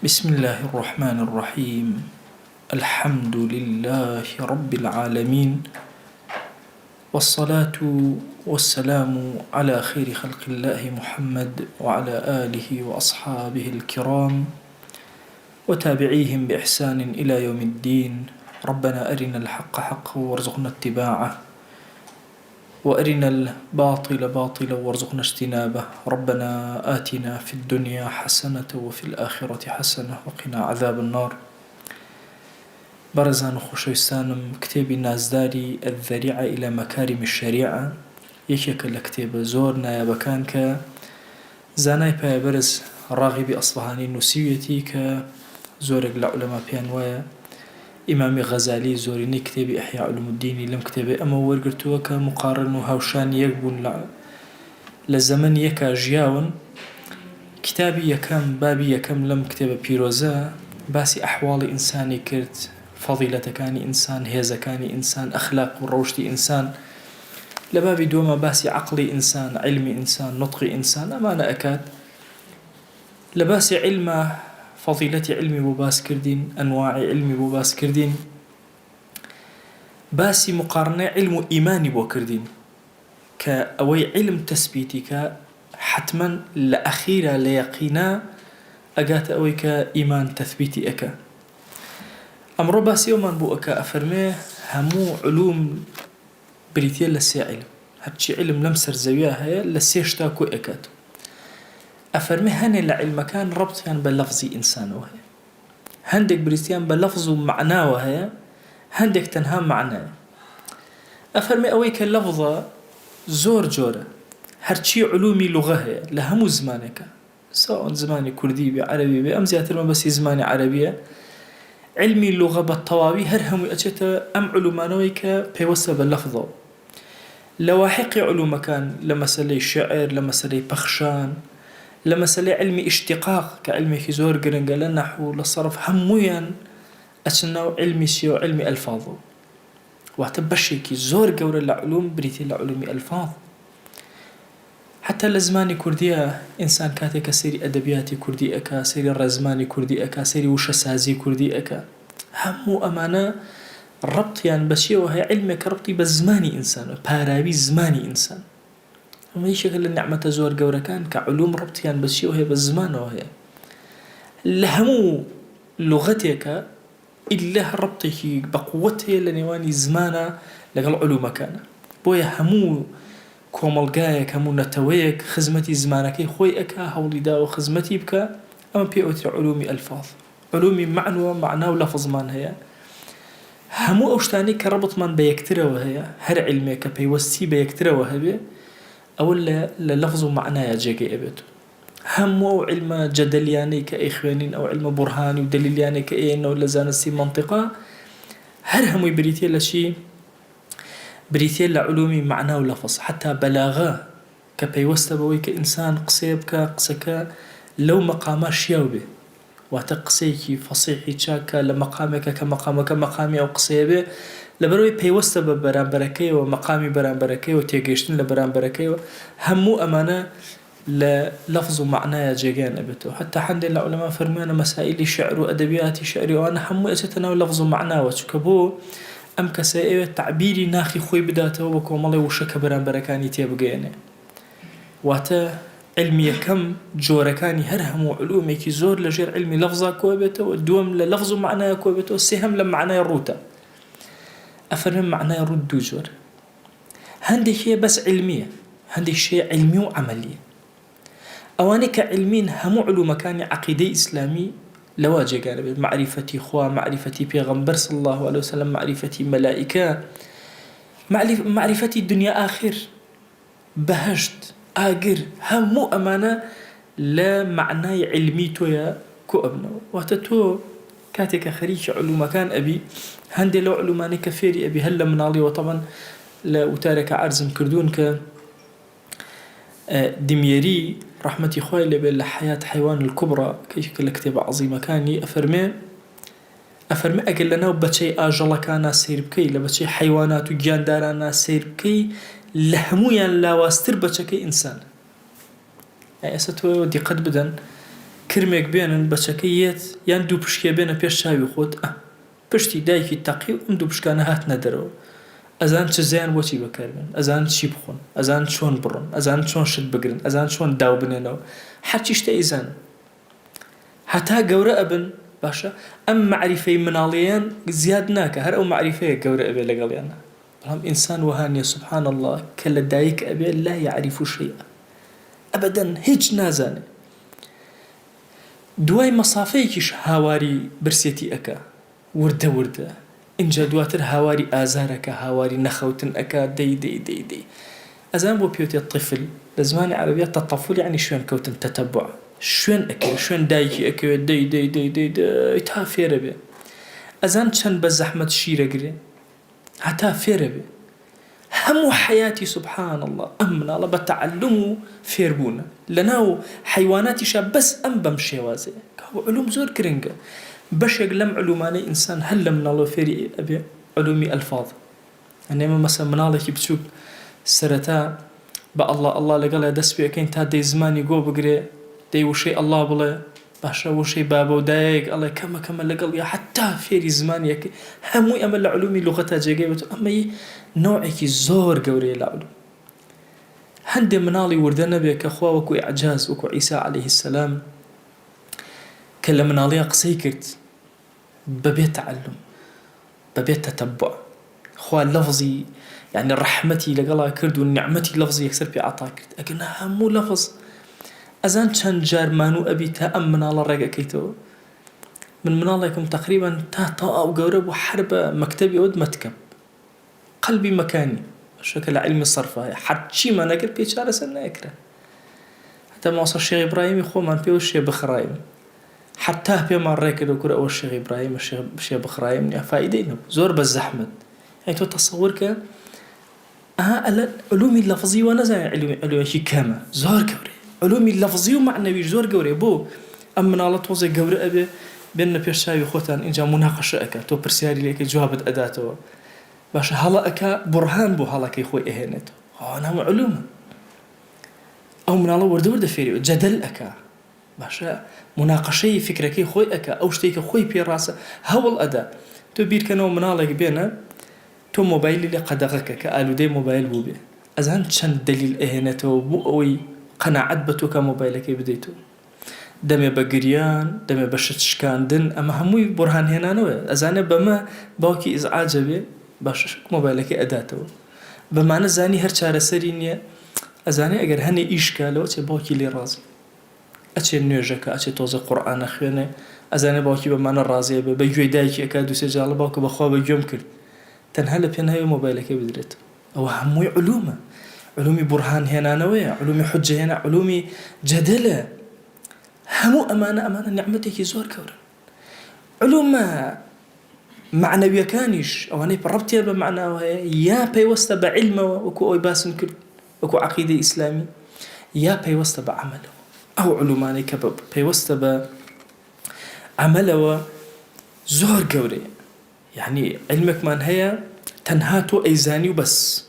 بسم الله الرحمن الرحيم. الحمد لله رب العالمين، والصلاة والسلام على خير خلق الله محمد وعلى آله وأصحابه الكرام وتابعيهم بإحسان إلى يوم الدين. ربنا أرنا الحق حقا وارزقنا اتباعه، وأرنا الباطل باطلا وارزقنا اجتنابه. ربنا آتنا في الدنيا حسنة وفي الآخرة حسنة وقنا عذاب النار. برزان خوشويستانم كتابي نازداري الذريعة إلى مكارم الشريعة يكيك لكتاب زور نايبا كان زاناي باي برز راغبي أصبهاني نسيويتي زورك لعلماء بيانوايا إمامي غزالي زوريني كتابي إحياء علوم الدين لم كتابي أما ورقرتوه كمقارن وهاوشان يقبون لزمن يكا جياون. كتابي يكم بابي يكم لم كتاب بيروزا باسي أحوال إنساني كرت، فضيلة كاني إنسان، هيزة كاني إنسان، أخلاق وروشتي إنسان. لبابي دوما باسي عقلي إنسان، علمي إنسان، نطقي إنسان. أمانة أكاد لباسي علمه فضيلتي علمي بوباس كردين، أنواع علمي بوباس كردين، باسي مقارنة علم إيماني بو كردين كأوي علم تثبيتي حتما لأخيرا ليقينا أقات أوي كإيمان تثبيتي أكا. أمرو باسي ومن بو أكا أفرميه همو علوم بريتيا لسي علم، هاتشي علم لمسر زوياها لسيشتاكو أكاتو. أفرمي هني لعلم كان ربط يعني بلفظي إنسان وهي هندك بريستيان بلفظ معناه وهي هندك تنها معناه. أفرمي أويك اللفظة زور جورة هرشي علومي لغة هي لهمو زمانك، سواء زماني كردي بعربي بأمزياتر ما بس زماني عربية. علمي اللغة بالطوابي هرهم أجتا أم علومانويك بيوسى باللفظة. لواحق علوم كان لمسالي الشعر، لمسالي بخشان، لمسألة علمي اشتقاق كعلمي كزور قرنقل النحو للصرف همويا أتناو علمي سيو علمي ألفاظه. واعتبشي كي زور قورة العلوم بريتي لعلومي ألفاظ. حتى لزماني كردية إنسان كاتي كسيري أدبياتي كردي أكا، سيري الرزماني كردي أكا، سيري وشسازي كردي أكا. همو أمانة الربط يعني بشي وهي علمك ربطي بزماني إنسان، باراوي زماني إنسان. وما يشغل النعمة زور قورة كان كعلوم ربطيان بس وهي بالزمان وهي لهمو لغتك إلا ربطك بقوتها لنواني زمانا لقل علوم كان بويا همو كوملقايك همو نتويك خزمتي زمانك خوي أكا هولي داو خزمتي بك. أما بيوتر علومي ألفاظ، علومي معنى ولفظ من هي همو أوشتاني كربط من بيكتره وهي هر علمك بيوستي بيكتره وهي أولا للفظ معناه جاكي أبيتو. همو علم جدلياني كإخوانين أو علم برهاني ودليلياني كإين أو لزانسي منطقة هر همو بريتيا لشي بريتيا لعلومي معناه ولفظ. حتى بلاغة كبيوستا بوي كإنسان قصيب كقصكا لو مقاما شياوبه واتقصيكي فصيحي شاكا لمقامك كمقامك مقامي أو قصيبه لبروي بيوستا برانبركي ومقامي برانبركي وتيجيشتن لبرانبركي همو أمانة للفظ معناه جيجان أبتو. حتى حد العلماء فرمينا مسائل شعر وأدبياتي شعري وأنا همو أجتنا لفظ معناه وشكبو أم كسائل تعبيري ناخي خوي بداته وكومالي وشك برانبركاني تيبقيني واتا علمي كم جوركاني هرهم وعلومي كي زور لجير علمي لفظة كوبته والدوم للفظ معناه كوبته السهم لم معناه الروتا. أفرم معناه يرد جور هندي شيء بس علمية، هندي شيء علمي وعملي. أواني كعلمين همو علوم كان عقيدة إسلامي لواجه جانب معرفتي خوا، معرفتي بيغمبر صلى الله عليه وسلم، معرفتي ملائكة، معرفتي الدنيا آخر بهشت آجر همو أمانة لا معنى علمي تويا كأبنا واتتو كاتك خريج علوم كان أبي هندي لو علوماني كفيري أبي هلا منالي. وطبعا لا وتارك عرزم كردون ك دميري رحمتي خوي اللي بين حياة حيوان الكبرى كيش كتابة عظيمة كاني أفرمي أقل لنا وبتشي آجلا كان سير بكي لبتشي حيوانات وجاندارانا سير بكي لهمويا لا واستر بتشكي إنسان. يعني أستوى ودي قد بدن کرمێک بێنن بەچەکەیەت یان دوو پشکێ بێنە پێش چاوی خۆت پشتی دایکی تەقی و ئەم دوو پشکانە هاتنە دەرەوە ئەزان چ زیان بۆچی بەکاربێن ئەزان چی بخۆن ئەزان چۆن بڕۆن ئەزان چۆن شت بگرن ئەزان چۆن داو بنێنەوە هەرچی شتە ئەیزان هەتا گەورە ئەبن باشە ئەم معریفەی مناڵیان زیاد ناکە هەر ئەو معریفەیە گەورە ئەبێ لەگەڵیانە بەڵام ئینسان وها نییە سبحان الله کە لە دایک ئەبێ لا يعرف شيئا ئەبەدەن هیچ نازانێ دوای مەسافەیەکیش هاواری برسێتی ئەکا وردە وردە اینجا دواتر هاواری ئازارەکە هاواری نەخەوتن ئەکا دەی ئەزان بۆ پێوتێ طفل لە زمانی عەرەبیە تەطەفول یعنی شوێن کەوتن تەتەبوع شوێن ئەکەوێت شوێن دایکی ئەکەوێت دەی تا فێرە بێ ئەزان چەند بە زەحمەت شیرەگرێ هەتا فێرە بێ هەموو حیاتی سبحان الله ئەم مناڵە بە تەعەلوم و فێربوونە لەناو حیواناتیشە بەس ئەم بەم شێوازەیە کە علوم زۆر گرنگە بەشێک لەم علومانەی ئینسان هەر لە مناڵەوە فێری ئەبێ علومی ئەلفاظ ئەنێمە مەسەڵەن مناڵێکی بچووک سەرەتا بە الله لەگەڵە دەست پێەکەین تا دەی زمانی گۆ بگرێ دەی وشەی الله بڵێ باشە وشەی بابە و دایەک ئەڵێ کەمە لەگەڵ یا حتا فێری زمانیەکە هەمووی ئەمە لە علومی لوغەتە جێگەی بێت ئەمەی نوعێکی زۆر گەورەیە لە علوم هەندێ مناڵی وردە نەبێت کە خوا وەکو ئیعجاز وەکو عیسا عەلەیهی السەلام کە لە مناڵیە قسەی کرد بەبێ تەعەلوم بەبێ تەتەبوع خوا لەفزی يعني ڕەحمەتی لەگەڵا کرد و نیعمەتی لەفزی یەکسەر پێ عەتا کرد ئەگەنا هەموو لەفز ئەزان چەند جارمان و ئەبی تا ئەم مناڵە ڕێگەکەیتەوە من مناڵێکم تقریبا تا ئەو گەورە بوو حەر بە مەکتەبی ئەوت مەتکەب قەلبی مەکانی شەکە لە عیلمی سەرفە هەرچیمان ئەگەر پێ چارەسەر نایەکرا هەتا ماسە شێخ ئیبراهیمی خۆمان پێوە شێ بخڕایم حتا پێمان ڕێکردە کورە ئەوە شێخ ئیبراهیم شێ بخڕایم نیە فائیدەی نەبوو زۆر بە زەحمەت يعني تۆ تەسەوور کە علومی لەفزی وە نەزانێ علومێکی کەمە زۆر گەورەیە علومی لەفزی و معنەویش زۆر گەورەیە بۆ ئەم مناڵە تۆزێک گەورە ئەبێ بێنە پێش چاوی خۆتان اینجا مناقەشە ئەکا تۆ پرسیاری لێکە جوابت ئەداتەوە باشە هەڵە ئەکا بورهان بۆ هەڵەکەی خۆی ئەهێنێتەوە ناوە علومە ئەو مناڵە وردە فێریوە جەدەل ئەکا باشە مناقەشەی فکرەکەی خۆی ئەکا ئەو شتێکە خۆی پێڕاستە هەوڵ ئەدا تۆ بیرکەنەوە مناڵێک بێنە تۆ مۆبایلی لێ قەدەغەکە کە ئالوودەی مۆبایل بوو بێ ئەزان چەند دلیل ئەهێنێتەوە بۆ ئەوەی قەناعەت بە تۆ کە مۆبایلەکەی بدەیتەوە دەمێ بە گریان دەمێ بە شت شکاندن ئەمە هەمووی بورهان هێنانەوە ئەزانێ بەمە باوکی ئیزعاجە بێ باشە مۆبایلەکەی ئەداتەوە بەمانە زانی هەر چارەسەری نییە ئەزانێ ئەگەر هەنێ ئیشکا لەوە چێ باوکی لێ ڕازی ئەچێ نوێژەکە ئەچێ تۆزە قورئانە خوێنێ ئەزانێ باوکی بەمانە ڕازیە بێ بە گوێی دایکی ئەکا دووسێ جاڵە باوکە بەخوا بە گوێم کرد تەنها لە پێناوی مۆبایلەکەی بدرێت ئەوە هەمووی علومە علومی بورهان هێنانەوەیە علومی حجە هێنا علومی جەدەلە هەموو ئەمانە نیعمەتێکی زۆر گەورە علومە معنەویەکانیش ئەوانەی ڕەبتیە بە معناوە هەیە یا پەیوەستە بە عیلمەوە وەکو ئەوی باسم کرد وەکو عەقیدەی ئیسلامی یا پەیوەستە بە عەمەلەوە ئەو علومانەی کە پەیوەستە بە عەمەلەوە زۆر گەورەیە يعني علمكمان هيا تنها تو أيزاني وبس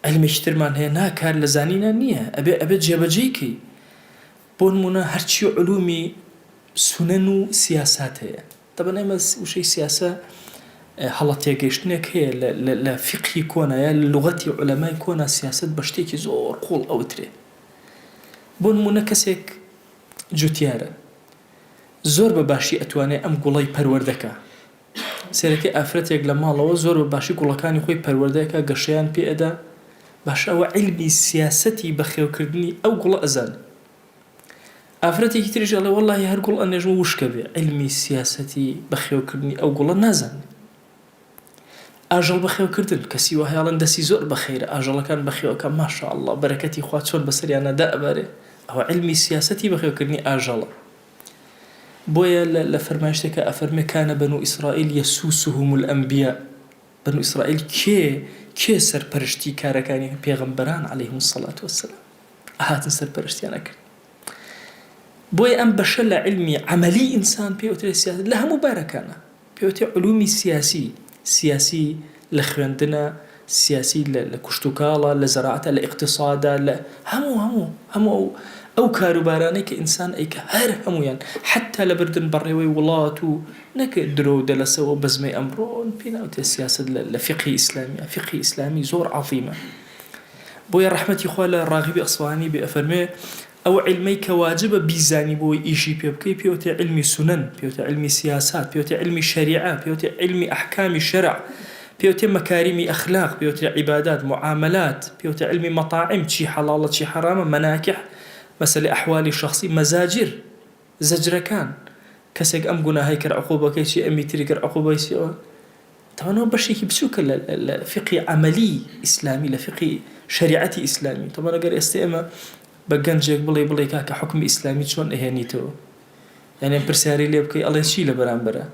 علم اشترمان هيا ناكار لزانينا نية أبي جيبجيكي بون منا هرشي علومي سنن سياسات هيا طبعا أما وشي سياسة حالتي قيشتنك هي لفقه كونا يا لغة علماء كونا سياسات بشتيكي زور قول أو تري بون منا كسيك جوتيارة زور بباشي أتواني أم قولي پروردكا سێرەکەی ئافرەتێک لە ماڵەوە زۆر بە باشی گوڵەکانی خۆی پەروەردەیەکە گەشەیان پێئەدا باش ئەوە عیلمی سیاسەتی بەخێوکردنی ئەو گوڵە ئەزان ئافرەتێکی تریش ئەڵێ وەڵڵاهی هەر گوڵ ئەنێژمە وشکە بێ عیلمی سیاسەتی بەخێوکردنی ئەو گوڵە نازان ئاژەڵ بەخێوکردن کەسی وە هەیەڵەن دەستی زۆر بەخێرە ئاژەڵەکان بەخێوەکە ماشاءالله بەرەکەتی خوا چۆن بەسەریانە دائەبارێ ئەوە عیلمی سیاسەتی بەخێوکردنی ئاژەڵە بويا لفرماشتك أفرمي كان بنو إسرائيل يسوسهم الأنبياء بنو إسرائيل كي سر برشتي كاركاني بيغمبران عليهم الصلاة والسلام هات سر برشتي أنا كر بويا أم بشل علمي عملي إنسان بيوتي السياسة لها مباركانا بيوتي علومي سياسي لخوندنا سياسي لكشتوكالا لزراعة لاقتصادا همو ئەو کاروبارانەی کە ئینسان ئەیکە هەر هەمویان حتا لە بردن بەڕێوەی وڵات و نەکە درۆ دەلەسەوە بەزمەی ئەمڕۆن پێ ناوتێ سیاست لە فقهی ئیسلامیە فقهی ئیسلامی زۆر عەظیمە بۆیە ڕەحمەتی خوا لە ڕاغبی ئەسفەهانی بێ ئەفەرمێ ئەو علمەی کە واجبە بیزانی بۆی ئیشی پێ بکەی پێوتێ علمی سنن پێوتێ علمی سیاسات پێوتێ علمی شەریعە پێوتێ علمی ئەحکامی شەرع پێوتێ مەکاریمی ئەخلاق پێوتێ عیبادات معاملات پێوتێ علمی مەطاعم چی حەڵاڵە چی حەرامە مەناکح مەسەلەی ئەحوالی شەخسی مەزاجر زەجرەکان کەسێک ئەم گوناهەی کرد عقوبەکەی چی ئەمی تری کرد عقوبەی چیەوە تەوانەوە بەشێکی بچووکە لە فقهی عەمەلی ئیسلامی لە فقهی شریعەتی ئیسلامی تەوانە ئەگەر ئێستا ئێمە بە گەنجێک بڵێ کاکە حکمی ئیسلامی چۆن ئەهێنیتەوە یعنی پرسیاری لێ بکەی ئەڵێ چی لە بەرامبەرە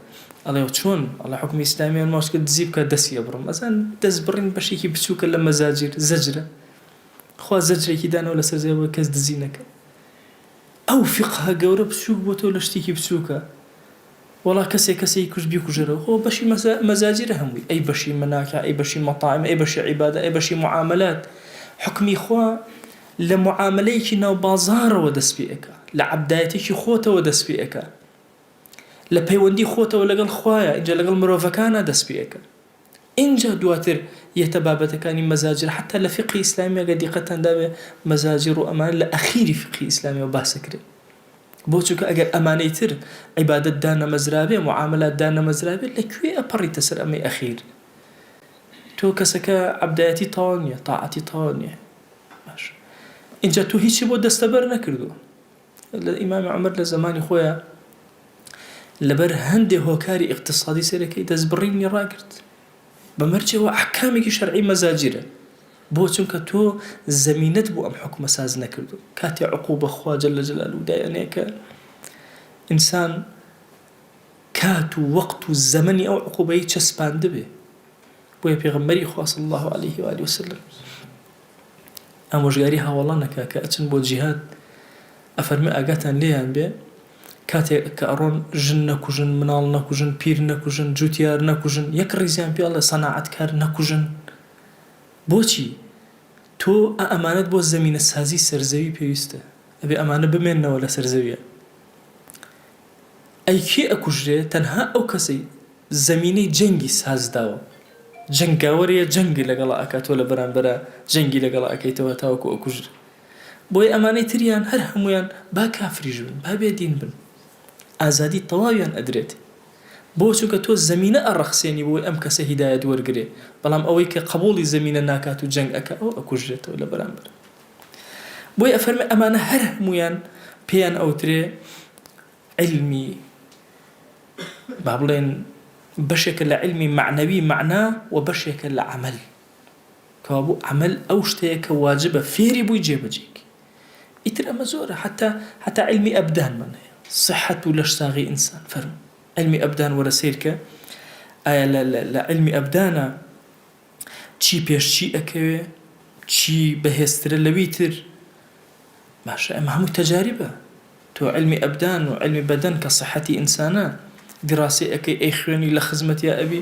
ئەڵێ چۆن ئەڵێ حکمی ئیسلامیان ماوسکە دزی بکە دەستی ئەبڕم ئەزان دەست بڕین بەشێکی بچووکە لە مەزاجر زەجرە خوا زەجرێکی دانەوە لەسەر زێوە کەس دزی نەکە ئەو فقهە گەورە بچووک بۆ تۆ لە شتێکی بچووکە وەڵا کەسێکی کوژ بیکوژێرەوە خۆ بەشی مەزاجرە هەمووی ئەی بەشی مەناکە ئەی بەشی مەطاعم ئەی بەشی عیبادە ئەی بەشی معاملات حکمی خوا لە معاملەیەکی ناو بازارەوە دەست پێ ئەکا لە عەبدایەتێکی خۆتەوە دەست پێ ئەکا لە پەیوەندی خۆتەوە لەگەڵ خوایە اینجا لەگەڵ مرۆڤەکانە دەست پێ ئەکا اینجا دواتر یەتە بابەتەکانی مەزاجر حتا لە فقهی ئیسلامی ئەگەر دیقەتان دابێ مەزاجر و ئەمان لە ئەخیری فقهی ئیسلامیەوە باسەکرێت بۆ چونکە ئەگەر ئەمانەی تر عیبادەت دانەمەزرابێ معاملات دانەمەزرابێت لەکوێ ئەپەڕیتە سەر ئەمەی ئەخیر تۆ کەسەکە عەبدایەتی تەواو نییە تاعەتی تەواو نییە باش اینجا تۆ هیچی بۆ دەستەبەر نەکردووە لە ئیمامی عومەر لە زمانی خۆیە لەبەر هەندێک هۆکاری اقتصادی سەرەکەی دەستبڕینی ڕاگرت بەمەرجەوە ئەحکامێکی شەرعی مەزاجرە بۆ چونکە تۆ زەمینەت بۆ ئەم حکومە ساز نەکردو کاتی عقوبە خوا جەل جەلالوهو دایانەیە کە ئینسان کات و وەقت و زەمەنی ئەو عقوبەی چەسپاندە بێ بۆیە پێغەمبەری خوا صلی الله عليه وآله وسلم ئامۆژگاری هاوڵان نەکا کە ئەچن بۆ جیهاد ئەفەرمێ ئاگاتان لێیان بێ کاتێک کە ئەڕۆن ژن نەکوژن مناڵ نەکوژن پیر نەکوژن جوتیار نەکوژن یەک ڕیزیان پێ ئەڵێ سەناعەتکار نەکوژن بۆچی تۆ ئەمانەت بۆ زەمینە سازی سەرزەوی پێویستە ئەبێ ئەمانە بمێننەوە لە سەرزەویە ئەی کێ ئەکوژرێ تەنها ئەو کەسەی زەمینەی جەنگی سازداوە جەنگاوەریە جەنگی لەگەڵا ئەکاتۆ لە بەرامبەرە جەنگی لەگەڵا ئەکەیتەوە تاوەکو ئەکوژر بۆی ئەمانەی تریان هەر هەمویان با کافریش بن با بێدین بن ئازادی تەواویان ئەدرێت بۆ چونکە تۆ زەمینە ئەڕەخسێنی بۆی ئەم کەسە هیدایەت وەرگرێ بەڵام ئەوەی کە قبوڵی زەمینە ناکات و جەنگ ئەکا ئەو ئەکوژرێتەوە لە بەرامبەر بۆی ئەفەرمێ ئەمانە هەر هەمویان پێیان ئەوترێ علمی با بڵێن بەشێکە لە علمی معنەوی معنا و بەشێکە لە عەمەل کەوا بوو عەمەل ئەو شتەیە کە واجبە فێری بووی جێبەجێکی ئیتر ئەمە زۆرە حتا علمی ئەبدان من هەیە صحەت و لەش ساغی ئینسان فەرموو علمی ئەبدان وەرە سیرکە ئایا لە علمی ئەبدانە چی پێش چی ئەکەوێ چی بەهێزترە لەوی تر باشە ئەمە هەموو تەجاریبە تۆ علمی ئەبدان و علمی بەدەن کە صحەتی ئینسانە دراسی ئەەکەی ئەی خوێنی لە خزمەتیا ئەبی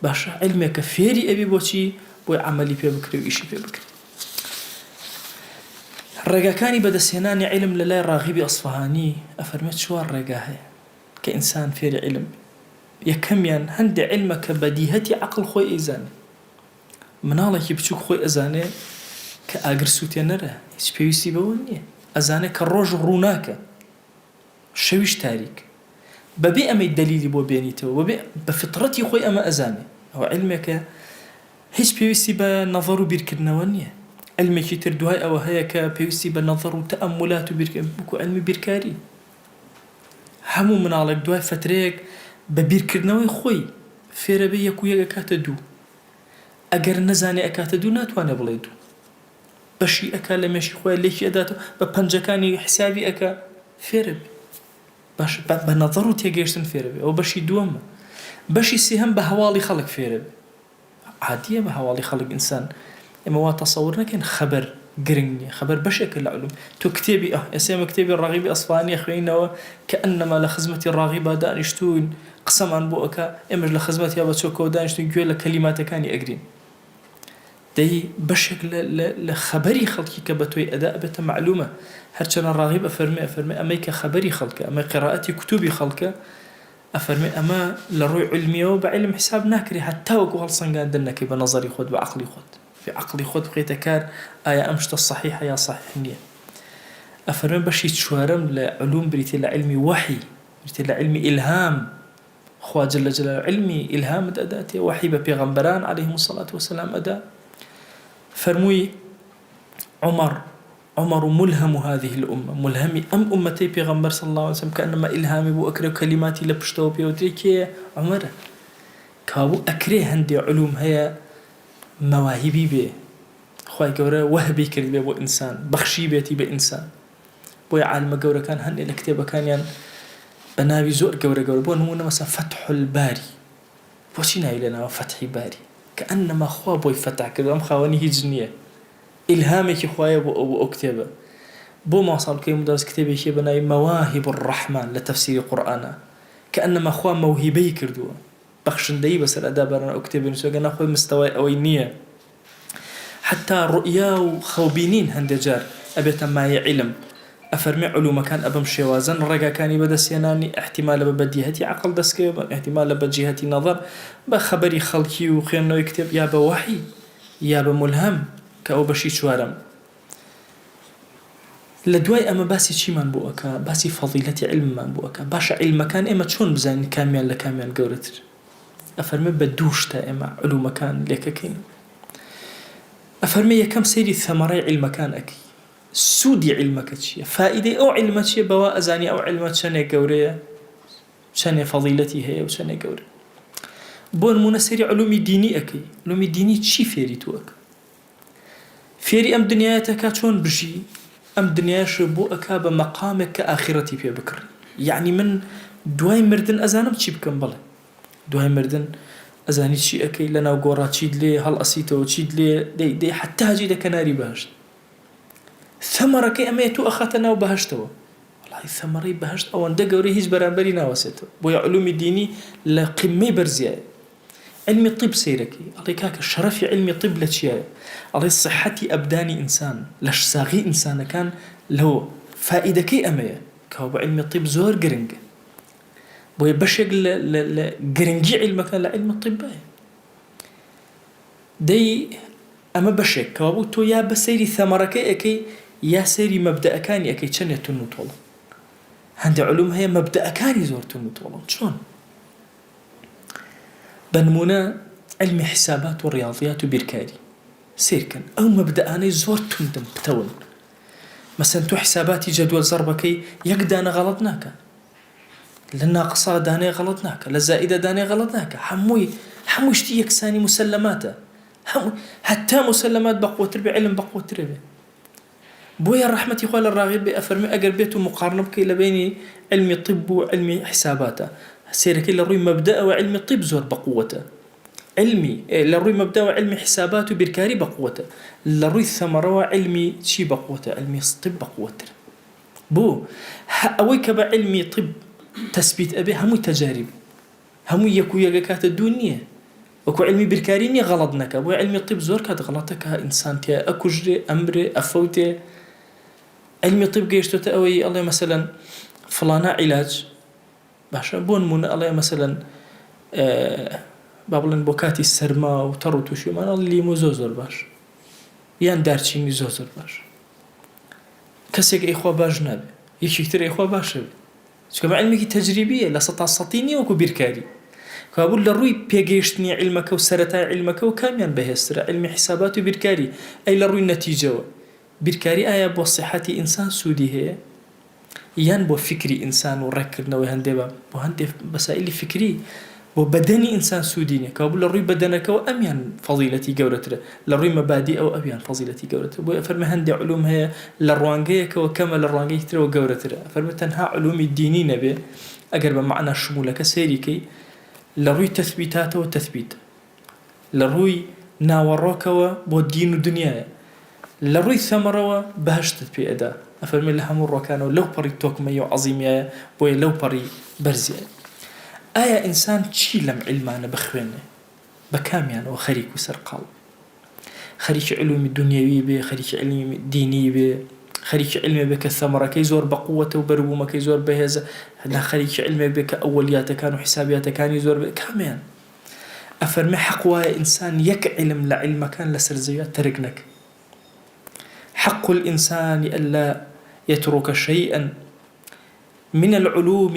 باشە علمێکە فێری ئەبی بۆچی بۆی عەمەلی پێ بکرێ و ئیشی پێ بکرێ ڕێگاکانی بەدەستهێنانی علم لە لای ڕاغبی ئەسفەهانی ئەفەرمێت چوار ڕێگا هەیە کە ئینسان فێری علم یەکەمیان هەندێک علمە کە بەدیهەتی عەقڵ خۆی ئەیزانێ مناڵێکی بچووک خۆی ئەزانێ کە ئاگر سووتێنەرە هیچ پێویستی بەوە نییە ئەزانێ کە ڕۆژ ڕووناکە شەویش تاریک بەبێ ئەمەی دەلیلی بۆ بێنیتەوە بەبێ بە فطرەتی خۆی ئەمە ئەزانێ ئەوە علمێکە هیچ پێویستی بە نەظەر و بیرکردنەوە نییە علمێکی تر دوای ئەوە هەیە کە پێویستی بە نەظەر و تەئەمولات و بکو علمی بیرکاری هەموو مناڵێک دوای فترەیەک بە بیرکردنەوەی خۆی فێرە بێ یەک و یەک ئەکاتە دوو ئەگەر نەزانێ ئەکاتە دوو ناتوانێ بڵێ دوو بەشی ئەکا لە مێشی خۆی لێکی ئەداتەوە بە پەنجەکانی حسابی ئەکا فێرە بێ باش بە نەظەر و تێگەیشتن فێرە بێ ئەو بەشی دووەمە بەشی سێهەم بە هەواڵی خەڵک فێرە بێ عادیە بە هەواڵی خەڵک ئینسان ئێمە وا تەسەوور نەکەین خەبەر گرنگ نییە خەبەر بەشێکە لە علوم تۆ کتێبی ئێسێمە کتێبی ڕاغبی ئەسفەهانی خوێنینەوە کە ئەنەما لە خزمەتی ڕاغبا دانیشتوون قسەمان بۆ ئەکا ئێمەش لە خزمەتیا بە چۆکەوە دانیشتوین گوێ لە کەلیماتەکانی ئەگرین دەی بەشێک لە خەبەری خەڵکی کە بە تۆی ئەدا ئەبێتە معلومە هەرچەنە ڕاغب ئەفەرمێ ئەمەی کە خەبەری خەڵکە ئەمە قراءەتی کوتوبی خەڵکە ئەفەرمێ ئەمە لە ڕووی علمیەوە بە علم حساب ناکرێ هەتا وەکو هەڵسەنگاندن نەکەی بە نەزەری خۆت بە عەقڵی خۆت في عقلی خۆت بخیتە کار ئایا ئەم شتە صحیحە یا صحیح نییە ئەفەرمێ بەشی چوارەم لە علوم بریتێ لە علمی وحی بریتێ لە علمی ئیلهام خوا جل جلاله علمی ئیلهامت ئەداتێ وحی بە پێغەمبەران عەلەیهیمو الصەلاة وەسەلام ئەدا فرموي عمر ملهم هذه الأمة ملهمي أمتي بيغمبر صلى الله عليه وسلم كأنما إلهامي بو أكره كلماتي لبشتو بيوتريكي عمر كابو أكره هندي علوم هي مواهبي بي خواهي قورا وهبي كرد بي بو إنسان بخشي بيتي بإنسان بو عالم قورا كان هني لكتابة كان يعني بناوي زور قورا بو نمونا مثلا فتح الباري بو شينا إلينا فتح باري كأنما خوا بو يفتح كرد أم خواني هجنية إلهامك خوايا بو أكتابة بو ما صار كي مدرس كتابي شي بناي مواهب الرحمن لتفسير القرآن كأنما خوا موهبي كردوا بخشندي بس الأداء برنا أكتابي نسوي أخوي مستوى أوينية حتى رؤيا وخوبينين هندجار أبيت معي علم أفرمي علوم كان أبم شوازن رجع كان يبدأ سيناني احتمال ببديهتي عقل دسكي احتمال بجهتي نظر بخبري خلقي وخيرنا يكتب يا بوحي يا بملهم كأو بشي شوارم لدواي أما باسي شي من بوكا باسي فضيلة علم من بوكا باش علم كان إما شون بزين كاميان لكاميان قورتر أفرمي بدوش تا إما علوم كان لككين أفرمي كم سيري ثمري علم كان أكي سودي علمك شيء فائدة أو علمك شيء بوا أزاني أو علمك شنة قورية شنة فضيلتي هي وشنة قورية بون منسري علومي ديني أكي علومي ديني شي فيري توك فيري أم دنياتك شون بجي أم دنياش بو أكا بمقامك كآخرتي في بكر يعني من دواي مردن أزانم تشي بكم بله دواي مردن أزاني تشي أكي لنا وقورا تشيد لي هل أسيته وتشيد لي دي حتى هجي لك ناري بهشت ثمرة كي أميتو أخاتنا وبهشتو والله ثمري بهشت أو أن دقوري هيج برانبري ناوسيتو بويا علوم الديني لقمي برزياء علمي الطب سيركي الله كاك شرفي علمي طب لتشياء الله صحتي أبداني إنسان لش ساغي إنسان كان له فائدة كي أمية كهو علمي الطب زور قرنج بويا بشيق قرنجي علمك لعلم الطب دي أما بشيق كهو تو يا بسيري ثمرك أكي يا سيري مبدأ كاني أكي تشنية تنوت والله هندي علوم هي مبدأ كاني زور تنوت والله شلون بنمونا علم حسابات والرياضيات وبركاري سيركن أو مبدأ أنا زور تندم بتون مثلا تو حساباتي جدول ضربكي يقدانا غلطناك للناقصة داني غلطناك للزائدة داني غلطناك حموي شتي يكساني مسلماته حتى مسلمات بقوة تربي علم بقوة تربي بويا الرحمة يقول الراغب أفرمي أقربيته مقارنة بكي لبيني علمي طب وعلمي حساباته سيرك لروي مبدأ وعلمي طب زور بقوته علمي لروي مبدأ وعلمي حسابات وبركاري بقوته لروي ثمرة وعلمي شي بقوته علمي طب بقوته بو أويك بعلمي طب تثبيت أبي همو تجارب همو يكو يقاكات الدنيا وكو علمي بركاريني غلطنك أبو علمي طب زور كات غلطك إنسان تيا أكجري أمري أفوتي علمي طب قيشتو تأوي الله مثلا فلانا علاج باشا بون من الله مثلا بابلن بوكاتي السرما وتروتو شو ما اللي مو زوزر باش يان دارچيني زوزر باش كسيك إخوة باش نبي يكتر إخوة باش نبي شو كما علمك تجريبية لا سطيني وكو بيركاري كابول لروي بيجيشتني علمك وسرتا علمك وكاميان بهستر علم حسابات وبيركاري أي لروي النتيجة بيركاري آية بوصحتي إنسان سودي هي يان بو فكري إنسان وركرنا وهندبا بو هندب مسائل فكري وبدني إنسان سوديني كابول لروي بدنك وأميان فضيلتي جورتره لروي مبادئ أو أميان فضيلتي جورتره بو فرم هندي علوم هي للروانجيك وكمل الروانجيك ترى وجورتره فرم تنها علوم الديني نبي أقرب معنا شمولة كسيريكي لروي تثبيتاته وتثبيت لروي ناوروك وبو الدين الدنيا لروي ثمرة بهشت في أداء أفرمي لهم الركانو لو بري توك ميو عظيم يا بوي لو بري برزي آية إنسان شي لم علمانا بخوينه بكاميان وخريك وسرقال خەریکی علومی دنیاوی بێ، خەریکی علمی دینی بێ، خەریکی علمێ بێ کە ثەمەرەکەی زۆر بەقووەتە و بەروبوومەکەی زۆر بەهێزە، لا خەریکی علمێ بێ کە ئەوەلیاتەکان و حسابیاتەکانی زۆر بێ. کامیان ئەفەرمێ حەق وایە ئینسان یەک علم لە علمەکان لەسەر زەویە تەرک نەکە. حق الإنسان ألا يترك شيئا من العلوم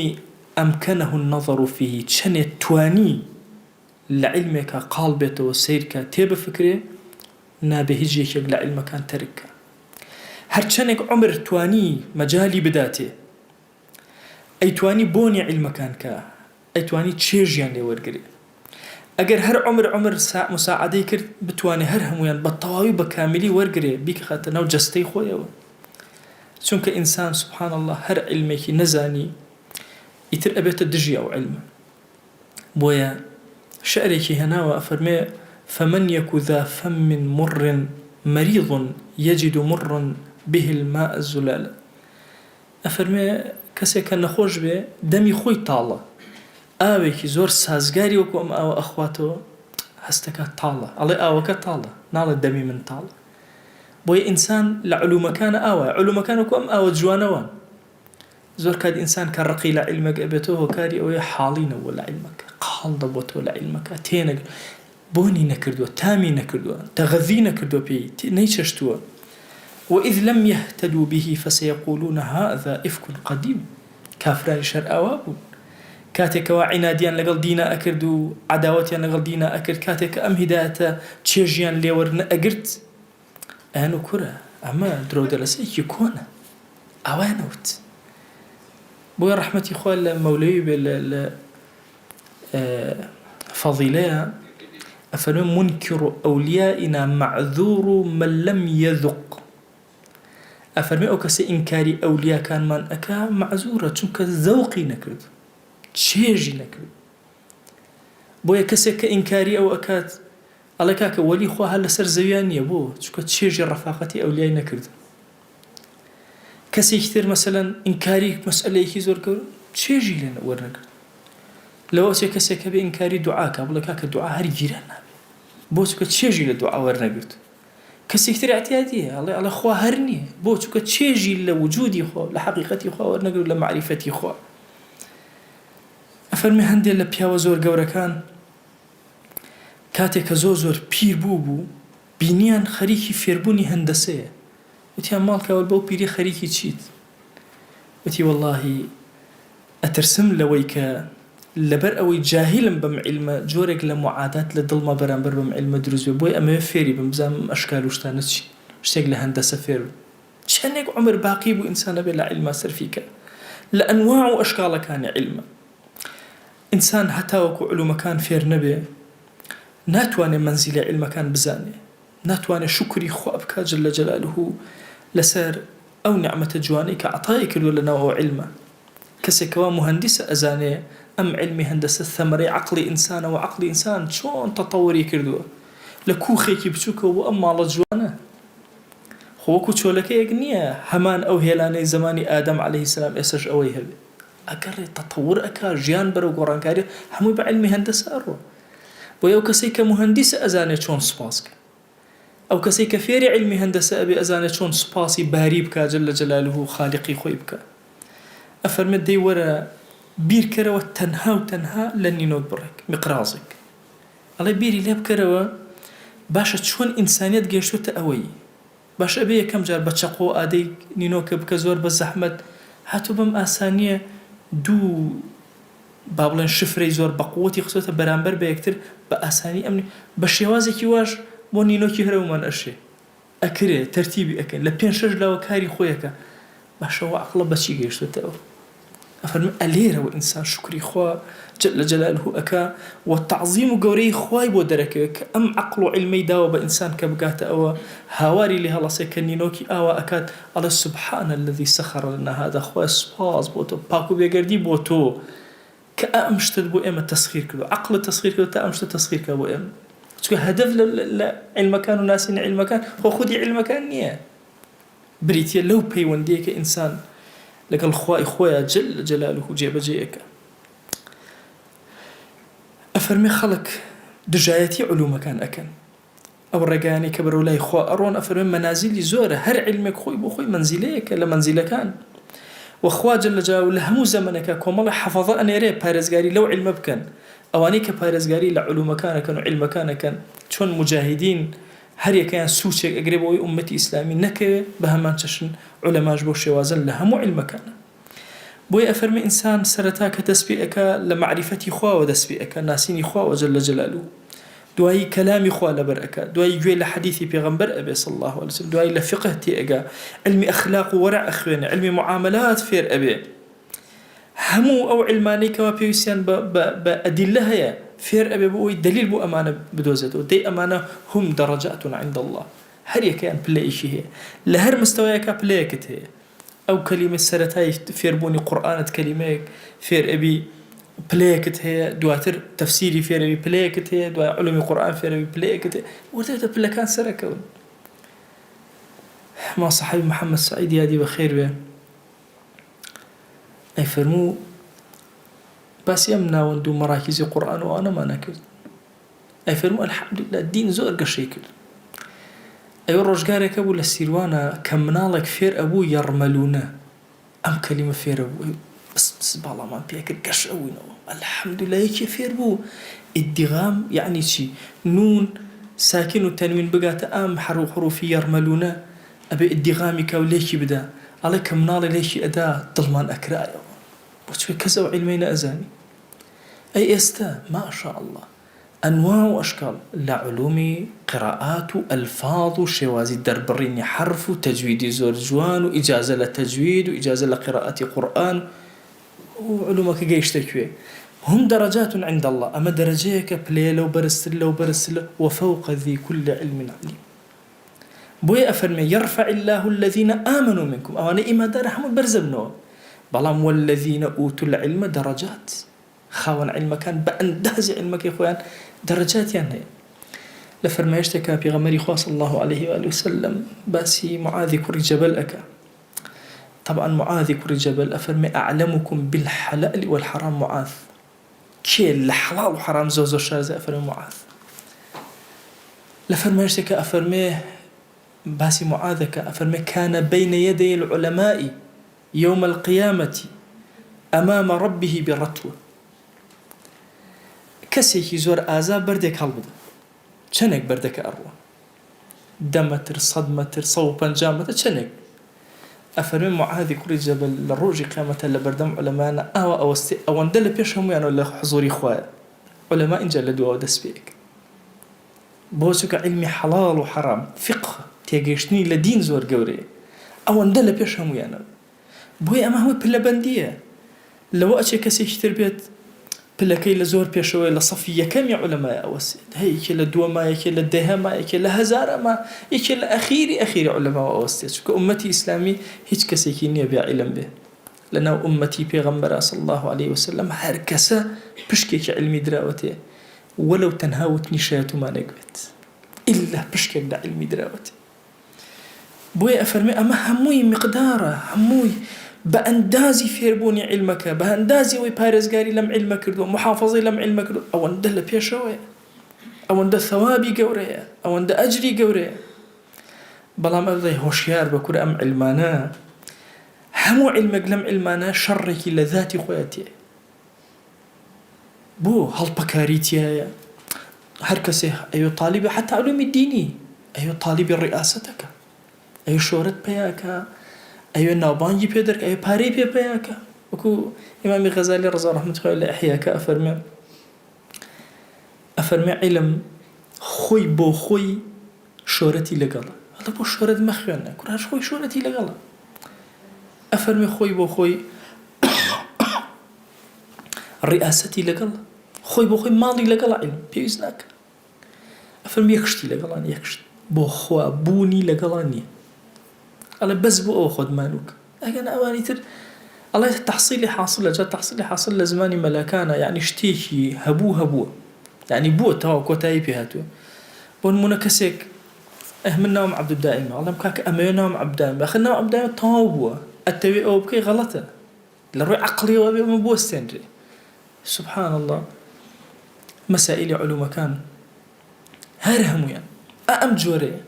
أمكنه النظر فيه. چنێ توانی لە علمێکە قاڵ بێتەوە سیرکە تێبە فکرێ نابێ هیچ یەکێک لە علمەکان تەرککە. هەرچەندێک عمر توانی مەجالی بداتێ، ئەیتوانی بۆنی علمەکان کە ئەیتوانی چێژیان لێ وەرگرێ. ئەگەر هەر عمر مساعدەی کرد بتوانێ هەر هەمویان بە تەواوی بە کاملی وەرگرێ بیکەخاتە ناو جەستەی خۆیەوە. چونکە ئینسان سبحان الله هەر علمێکی نەزانی ئیتر ئەبێتە دژی ئەو علمە. بۆیە شعرێکی هەناوە ئەفەرمێ فمن يك ذا فم مر مريض يجد مرا به الماء الزلال. ئەفەرمێ کەسێک کە نەخۆش بێ دەمی خۆی تاڵە، ئاوێکی زۆر سازگاری وەکو ئەم ئاوە ئەخواتەوە هەستەکە تاڵە، ئەڵێ ئاوەکە تاڵە، ناڵێ دەمی من تاڵە. بۆیە ئینسان لە علومەکانە ئاوە، علومەکان وەکو ئەم ئاوە جوانەوە. زۆر کات ئینسان کە ڕقی لە علمەک ئەبێتەوە هۆکاری ئەوەیە حاڵینەوە لە علمەکە، قاڵ دەبۆتەوە لە علمەکە، تێنەگە بۆنی نەکردووە، تامی نەکردووە، تەغەذی نەکردووە پێی، نەیچەشتووە. وإذ لم يهتدوا به فسيقولون هذا إفك قديم. كافران شر أواب كاتێکەوە عینادیان لەگەڵ دینە ئەکرد و عەداوەتیان لەگەڵ دینە ئەکرد، کاتێک ئەم هیدایەتە چێژیان لێوەرنە ئەگرت، ئەیان و کورە ئەمە درۆ دەلەسەیەکی کۆنە ئەوانەوت. بۆیە ڕەحمەتی خوا لە مەولەوی بێ لە فەضیلەیە ئەفەرمێ منکر ئەولیائنا معذور من لم يذق. ئەفەرمێ ئەو کەسە ئینکاری ئەولیاکانمان ئەکا معذورە چونکە زەوقی نەکرد، چێژی نەکرد. بۆیە کەسێک کە ئینکاری ئەو ئەکات ئەڵێ کاکە وەلی خوا هەر لەسەر زەویان نییە، بۆ چونکە چێژی ڕەفاقەتی ئەولیای نەکرد. کەسێکی تر مەسەلەن ئینکاری مەسئلەیەکی زۆر گەورە چێژی لێ وەرنەگرت. لەوە کەسێک کە بێ ئینکاری دوعاکە بڵێ کاکە دوعا هەر گیران نابێ، بۆ چونکە چێژی لە دوعا وەرنەگرت. کەسێک تر اعتیادیە ئەڵێ خوا هەر نییە، بۆ چونکە چێژی لە وجودی خوا لە حەقیقەتی خوا وەرنەگرت لە معریفەتی خوا. ئەفەرمێ هەندێک لە پیاوە زۆر گەورەکان کاتێک کە زۆر پیر بوو بینیان خەریکی فێربوونی هەندەسەیە، وتیان ماڵکەوە بەو پیری خەریکی چیت؟ وتی وەڵڵاهی ئەترسم لەوەی کە لەبەر ئەوەی جاهلم بەم علمە جۆرێک لە معادات لە دڵما بەرامبەر بەم علمە دروست بێ، بۆی ئەمەوێ فێری بم بزانم ئەشکال و شتانە چی، شتێک لە هەندەسە فێر بم. چەندێک عمر باقی بوو ئینسانە بێ لە علمە سەرفیکە لە ئەنواع و ئەشکالەکانی علمە. ئینسان هەتا وەکو علومەکان فێر نەبێ ناتوانێ مەنزیلە علمەکان بزانێ، ناتوانێ شکری خوا بکات جل جەلاله لەسەر ئەو نعمەتە جوانەی کە عەتای کردووە لەناو ئەو علمە. کەسێکەوە مهندسە ئەزانێ ئەم علمی هەندەسە ثەمەرەی عەقڵی ئینسانە و عەقڵی ئینسان چۆن تەتەووری کردووە لە کوخێکی بچووکەوە بۆ ئەم ماڵە جوانە. خۆ وەکو چۆلەکەیەک نییە هەمان ئەو هێلانەی زمانی ئادەم عەلەیهی سەلام ئێسەش ئەوەی هەبێ. ئەگەڕێ تەتەوور ئەکا ژیان بەرەو گۆڕانکاری هەمووی بە علمی هەندەسە ئەڕۆ. بۆیە ئەو کەسێک کە مهندسە ئەزانێ چۆن سوپاس کە، ئەو کەسێک کە فێری علمی هەندەسە ئەبێ ئەزانێ چۆن سوپاسی باری بکا جل جەلاله و خالقی خۆی بکە. ئەفەرمێت دەی وەرە بیرکەرەوە تەنها و تەنها لە نینۆک بڕێک مقرازێک، ئەڵێ بیری لێ بکەرەوە باشە چۆن ئینسانیەت گەیشتوتە ئەوەی باشە ئەبێ یەکەم جار بە چەقۆ ئادەی نینۆکە بکە زۆر بە زەحمەت هاتوو بەم ئاسانیە دوو با بڵێن شفرەی زۆر بەقووەتی خستۆتە بەرامبەر بە یەکتر بە ئاسانی ئەمنی بە شێوازێکی واش بۆ نینۆکی هەرەومان ئەشێ ئەکرێ تەرتیبی ئەکەن لە 5-6 لاوە کاری خۆیەکە. باشەوە عەقڵە بەچی گەیشتوتە ئەوە؟ ئەفەرمێ ئەلێرەوە ئینسان شکری خوا جل جەلاله ئەکا و تەعزیم و گەورەی خوای بۆ دەرەکەوێت کە ئەم عەقڵ و علمەی داوە بە ئینسان کە بگاتە ئەوە هاواری لێ هەڵەسێ کە نینۆکی ئاوا ئەکات ئەڵێ سوبحانە الذی سەخەڕ لەنا هذا، خوای سوپاس بۆ تۆ، پاک و بێگەردی بۆ تۆ کە ئەم شتت بۆ ئێمە تەسخیر کردو، عەقڵت تەسخیر کردو تا ئەم شتە تەسخیر کە بۆ ئێمە. چونکە هەدەف لە علمەکان و ناسینە علمەکان خۆ خودی علمەکان نییە، بریتیە لەو پەیوەندیە کە ئینسان لەگەڵ خوای خۆیان جل جەلاله جێبەجێیەکە. ئەفەرمێ خەڵک دژایەتی علومەکان ئەکەن، أو الرجاني كبر ولا إخوة أرون أفرمي منازل زورة هر علمك خوي بخوي منزليك لمنزل كان وأخوا جل جلاله لهمو زمنك كومال حفظ أنا ري بارزجاري لو علم بكن أواني كبارزجاري لعلوم كان علم كان شون مجاهدين هر يكان سوشك أقربوا أمتي إسلامي نك بهمان تشن علماء جبوا شوازن لهمو علم كان بوي أفرمي إنسان سرتاك تسبيئك لمعرفة خوا ودسبيئك ناسين خوا وجل جلاله دواي كلامي خوا لبرأك دواي جوي لحديثي بيغمبر أبي صلى الله عليه وسلم دواي لفقه تيئك علمي أخلاق ورع أخوين علمي معاملات فير أبي همو أو علماني كما بيوسيان بأدلة هي فير أبي بوي دليل بو أمانة بدوزته دي أمانة هم درجات عند الله هر يكيان بلاي شي هي لهر مستوياك بلايكت هي أو كلمة سرتاي فير بوني قرآن كلمة فير أبي بلايكت هي دواتر تفسيري فير أبي بلايكت هي دوا علوم القرآن فير أبي بلايكت هي وتبدأ بلاكان سركون ما صحابي محمد سعيد يادي بخير به أي فرمو بس يمنا وندو مراكز القرآن وأنا ما ناكل أي فرمو الحمد لله الدين زور قشيكل أي رجارك أبو للسيروانا كمنالك فير أبو يرملونا أم كلمة فير أبو بس بالله ما بيأكل قش أوي الحمد لله يكي فير أبو الدغام يعني شي نون ساكن والتنوين بقات أم حروف يرملونا أبي الدغامك وليش بدا على كمنال ليش أداة ظلمان أكراء وشوي كذا وعلمين أزاني أي استا ما شاء الله أنواع وأشكال لعلومي قراءات ألفاظ شوازي دربريني حرف تجويد زورجوان وإجازة للتجويد وإجازة لقراءة قرآن وعلومك جيش تكوي هم درجات عند الله أما درجيك بليلة وبرسلة وبرسلة وفوق ذي كل علم عليم بوي أفرمي يرفع الله الذين آمنوا منكم أواني إما دار حمد برزبنو بلام والذين أوتوا العلم درجات خاون علمك كان بأنداز علمك يا أخوان درجات يعني لفرمايشتك في غمري خاص الله عليه وآله وسلم باسي معاذ كري جبل أكا طبعا معاذ كري جبل أفرمي أعلمكم بالحلال والحرام معاذ كي الحلال وحرام زوزو شازة أفرمي معاذ لفرمايشتك أفرمي باسي معاذك أفرمي كان بين يدي العلماء يوم القيامة أمام ربه برتوة كسيكي زور آزا بردك هالبدا چنك بردك أروى دمتر صدمتر صوبا جامتر چنك أفرمي معاذ كري جبل للروج قيامة لبردم علماء أوستي أو اندل بيشهم يعني ولا حضوري خواه علماء جلدوا ودس بيك بوسك علمي حلال وحرام فقه تيجيشني لدين زور قوري أو اندل بيشهم يعني بوي أما هو بلا بندية لو أشي كسيش تربيت بلا كي لزور بيشوي لصفية كم يا علماء أوسيد هي كلا دوا ما يكلا دها ما يكلا هزار ما يكلا أخير علماء أوسيد شو أمتي إسلامي هيك كسيكيني بيع علم به لأنه أمتي بيغمبر صلى الله عليه وسلم هركسة بشكيك علمي دراوته ولو تنهاوت نشاته ما نقبت إلا بشكيك دا علمي دراوته بوي أفرمي أما هموي مقداره هموي بأندازي فيربوني علمك بأندازي ويبارزقاري لم علمك كردو محافظي لم علمك كردو أو أندل بيشوية أو أند ثوابي قورية أو أند أجري قورية بلا ما أبدأ هوشيار بكور أم علمانا همو علمك لم علمانا شرك لذاتي خواتي بو هل بكاريتي هركسي أيو طالب حتى علوم الديني أيو طالب رئاستك أيو شورت بياك أيو نابانجي بيدرك أيو باري بياك وكو إمام غزالي رضا رحمة الله إحياك أفرمي علم خوي بو خوي شورتي لقلا هذا بو شورت مخيونا كراش خوي شورتي لقلا أفرمي خوي بو خوي رئاستي لقلا خوي بو خوي ماضي لقلا علم بيوزناك أفرمي يكشتي لقلا يكشت بو خوا بوني لقلا الله بس بو أخذ مالوك لكن أواني تر الله تحصيلي حاصل جاء تحصيلي حاصل لزماني ملاكانا يعني اشتيكي هبو يعني بو تاو كوتاي بهاتو بون منكسك منهم عبد الدائم الله مكاك أمينهم عبد الدائم أخذنا عبد الدائم تاو بو التوي أو بكي غلطة لروي عقلي وابي مبو استنجي سبحان الله مسائل علوم كان هرهم يعني ئەم جۆرەیە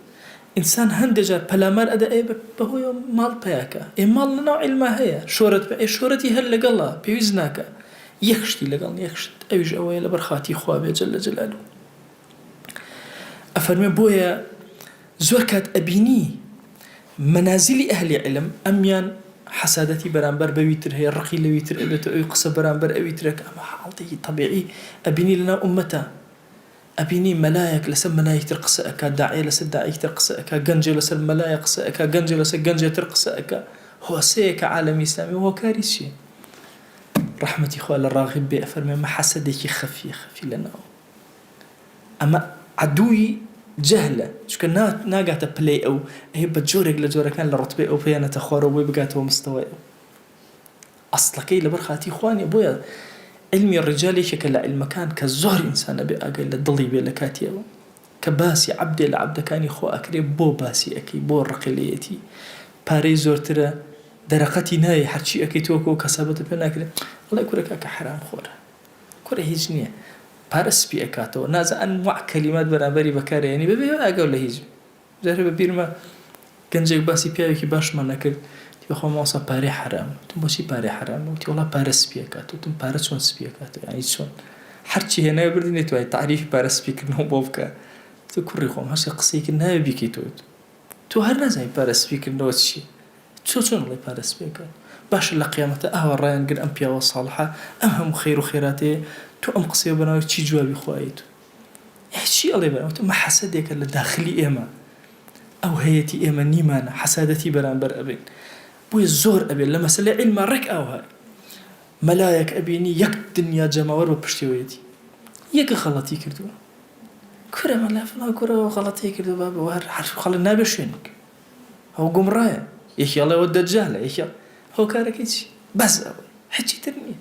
ئینسان هەندێک جار پەلامار ئەدا بەهۆی ماڵ پەیاکە ماڵ لەناو عیلما هەیە شۆرەت بە شۆرەتی هەر لەگەڵا پێویست ناکە یەکشتی لەگەڵ یەکشت ئەویش ئەوەیە لەبەر خاتی خوا بێ جەل جەلالو ئەفەرمێ بۆیە زۆر کات ئەبینی منازلی ئەهلی علم ئەمیان حسادەتی بەرامبەر بەویتر هەیە ڕقی لەویتر ئەبێت ئەوی قسە بەرامبەر ئەویترەکە ئەمە حاڵەتێکی طەبیعی ئەبینی لەناو ئوممەتە ئەبینی مەلایەک لەسەر مەلایەکتر قسە ئەکا داعیە لەسەر داعیەکتر قسە ئەکا گەنجێ لەسەر مەلایە قسە ئەکا گەنجێ لەسەر گەنجێتر قسە ئەکا هۆسەیەکە عالەمی ئیسلامی هۆکاری چییە ڕەحمەتی خوا لە ڕاغب بێ ئەفەرمێ مە حەسەدێکی خەفی لەناو ئەمە عەدووی جەهلە چونکە ناگاتە پلەی ئەو هەیە بە جۆرێک لە جۆرەکان لە ڕوتبەی ئەو پێیانەتە خوارەوە بۆی بگاتەوە مستەوای ئەو ئەسڵەکەی لەبەر خاتی خوانیە بۆیە علمی ڕجالێکێکە لە علمەکان کە زۆر ئینسانە بێ ئاگەی لە دڵی بێ لە کاتیەوە کە باسی عەبدێ لە عەبدەکانی خۆ ئەکرێ بۆ باسی ئەەکەی بۆ ڕقلەیەتی پارەی زۆرترە دەرەقەتی نایە هەرچی ئەەکەی تۆکە و کەسابەتە پێ ناکرێت وڵای کورەکە کە حرام خۆرە کورە هیچ نییە پارە سپی ئەکاتەوە نازە ئەنواع کەلیمات بەرامبەری بەکارێنی بەبێ ئاگەو لە هیچ جارێ بە بیرمە گەنجێک باسی پیاوێکی باشمان نەکرد خۆ ماسە پارەی حرام تم بۆچی پارەی حرام وتی وڵا پارە سپی ئەکات و تم پارە چۆن سپی ئەکاتەوە یعنی چۆن هەرچی هێنایە بردنێت توای تعریفی پارە سپیکردنەوە بۆ بکە تو کوڕی خۆم هەرچی قسەیەکی ناوێ بیکەیتەوە تو هەر نازانی پارە سپیکردنەوە چی چۆن وڵی پارە سپی ئەکات باشە لە قیامەتە ئاوا ڕایانگر ئەم پیاوە ساڵحە ئەم هەموو خەیر و خێراتەیە تو ئەم قسەیە بەناوی چی جوابی خوایت چی ئەڵێ بەناوە تو مە حەسەدێکە لە داخلی ئێمە ئەو هەیەتی ئێمە نیمانە حەسادەتی بەرامبەر ئەبین بۆیە زۆر ئەبێت لە مەسەلەی عیلما ڕێک ئاوها مەلایەک ئەبینی یەک دنیا جەماوەر بە پشتیوەیەتی یەکە خەڵەتی کردووە کورە مەلا فڵان کورەوە غەڵەتی کردو با بە هەر خەڵک نابێ شوێنێک ئەو گومڕایە یەکی ئەڵێەوە دەجالە یەکی هۆکارەکەی چی بەس ئەوە هیچی تر نییە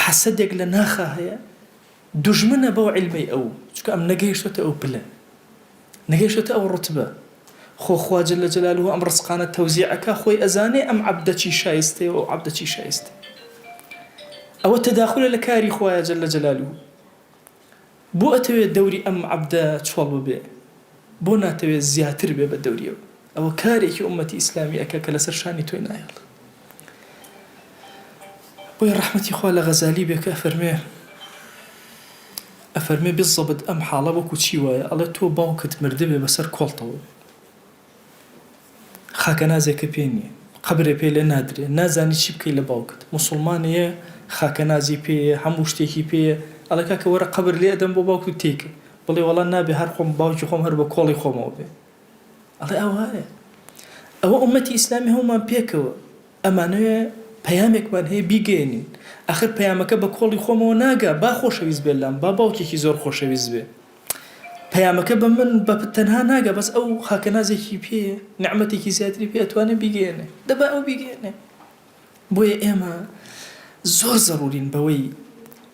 حەسەدێک لە ناخا هەیە دوژمنە بەو عیلمەی ئەو چونکە ئەم نەگەیشتوتە ئەو پلە نەگەیشتوتە ئەو ڕوتبە خوا جل جلاله ئەم ڕزقانە تەوزیعەکە خۆی ئەزانێ ئەم عەبدە چی شایستەیە و عەبدە چی شایستە ئەوە تەداخولە لە کاری خوایە جل جلاله بۆ ئەتەوێت دەوری ئەم عەبدە چۆڵ ببێ بۆ ناتەوێت زیاتر بێ بە دەوریەوە ئەوە کارێکی ئومەتی ئیسلامی ئەکە کە لەسەر شانی تۆی نایەڵ بۆیە ڕەحمەتی خوا لە غەزالی بێکە ئەفەرمێ بالضبط ئەم حاڵە وەکو چی وایە ئەڵێ تۆ باوکت مردبێ بەسەر کۆڵتەوە خاکە نازێکە پێ نییە قەبرێ پێ لێ نادرێ نازانی چی بکەی لە باوکت موسڵمانەیە خاکە نازی پێیە هەموو شتێکی پێیە ئەڵێ کاکە وەرە قەبر لێ ئەدەم بۆ باوکت تێکە بڵێ وەڵا نابێ هەر خۆم باوکی خۆم هەر بە کۆڵی خۆمەوە بێ ئەڵێ ئەوایە ئەوە ئومەتی ئیسلامی هەمومان پێکەوە ئەمانەوێ پەیامێکمان هەیە بیگەێنین ئاخر پەیامەکە بە کۆڵی خۆمەوە ناگا با خۆشەویست بێ لام با باوکێکی زۆر خۆشەویست بێ پەیامەکە بە من بە تەنها ناگە بەس ئەو خاکە نازێکی پێیە نعمەتێکی زیاتری پێ ئەتوانێ بیگەێنێ دەبا ئەو بیگەێنێ بۆیە ئێمە زۆر زەڕورین بەوەی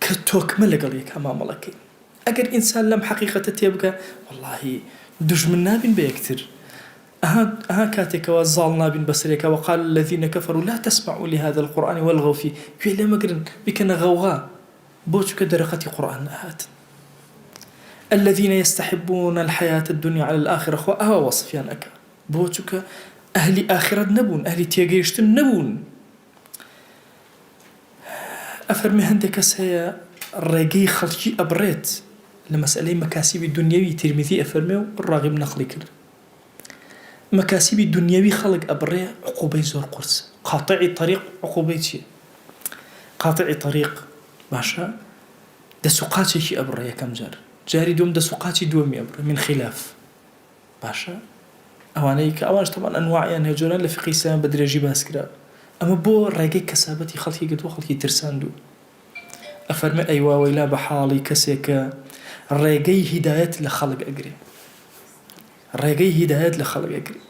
کە تۆکمە لەگەڵ یەک هەمامەڵەکەی ئەگەر ئینسان لەم حەقیقەتە تێبگە وەڵاهی دوژمن نابین بە یەکتر ئەها کاتێکەوە زاڵ نابین بەسەرێکە وقال الذين كفروا لا تسمعوا لهذا القرآن والغوا فيه گوێ لێ مەگرن بیکەنە غەوغا بۆ چونکە دەرەقەتی قورئان هاتن الذين يستحبون الحياة الدنيا على الآخرة خو أهوى وصفيان أكا بوچوك أهل آخرة نبون أهل تيجيشتن نبون أفرمي هندك هي الرقي خلقي أبريت لمسألة مكاسب الدنيوي ترمذي أفرمي الراغب نقلي كر مكاسب الدنيوي خلق أبري عقوبة زور قرص قاطعي طريق عقوبة شيء قاطعي طريق باشا ده سقاطي شيء أبري كم جاري دوم ده سقاطي دومي أبري من خلاف باشا أوانيك أوانش طبعا أنواع يعني هجونا لفقه سام بدرجي باسكرا أما بو راقي كسابتي خلقي قد وخلقي ترساندو أفرمي أيوا ويلا بحالي كسيك راقي هداية لخلق أقري راقي هداية لخلق أقري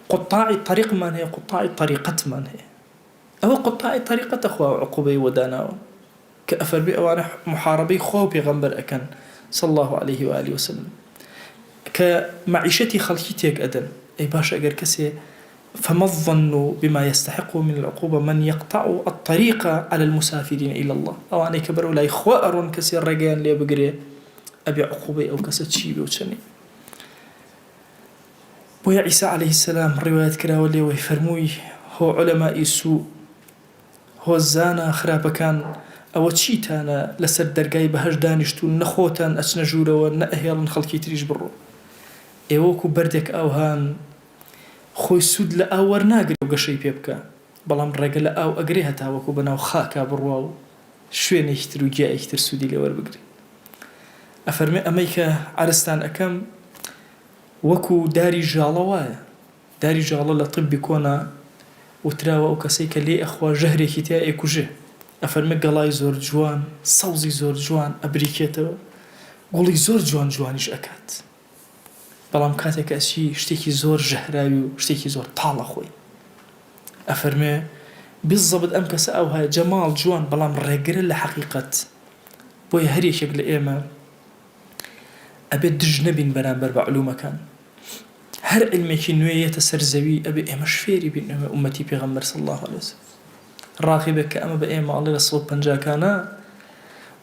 قطاع الطريق من هي قطاع الطريقة من هي أو قطاع الطريقة أخوة عقوبي وداناو كأفر بي أوانا محاربي خوبي غنبر أكن صلى الله عليه وآله وسلم كمعيشتي خلقيتك أدن أي باش أقر كسي فما الظن بما يستحق من العقوبة من يقطع الطريق على المسافرين إلى الله أو أنا كبر لا إخوة أرون كسي الرجال اللي بقري أبي عقوبة أو كسي تشيبي وتشني بۆیە عیسا عەلەیهی سەلام ڕیوایەت کراوە لێوەی فەرمووی هۆ عولەمای سوء، هۆ زانە خراپەکان، ئەوە چیتانە لەسەر دەرگای بەهەشت دانیشتوون نەخۆتان ئەچنە ژوورەوە نە ئەهێڵن خەڵکی تریش بڕۆ. ئێوە وەکو بەردێک ئاوهان خۆی سوود لە ئاو وەرناگرێ و گەشەی پێ بکە، بەڵام ڕێگە لە ئاو ئەگرێ هەتا وەکو بەناو خاکا بڕوا و شوێنێکی تر و جایەکی تر سوودی لێ وەربگرێ. ئەفەرمێ ئەمەی کە عەرزتان ئەکەم وەکو داری ژاڵە وایە. داری ژاڵە لە طبی کۆنا وتراوە ئەو کەسەی کە لێ ئەخوا ژەهرێکی تیا ئێکوژێ. ئەفەرمێ گەڵای زۆر جوان، سەوزی زۆر جوان ئەبریکێتەوە، گوڵی زۆر جوان جوانیش ئەکات، بەڵام کاتێک ئەچی شتێکی زۆر ژەهراوی و شتێکی زۆر تاڵە خۆی. ئەفەرمێ بالضبط ئەم کەسە ئەو هەیە جەماڵ جوان بەڵام ڕێگرە لە حەقیقەت. بۆیە هەر یەکێک لە ئێمە ئەبێت دژ نەبین بەرامبەر بە عولومەکان. هەر علمێکی نوێیەتە سەر زەوی ئەبێ ئێمەش فێری بین، ئێمە ئومەتی پێغەمبەر صلی الله علیه وسلم. ڕاقیبێک کە ئەمە بە ئێمە ئەڵێ لە 150کانە،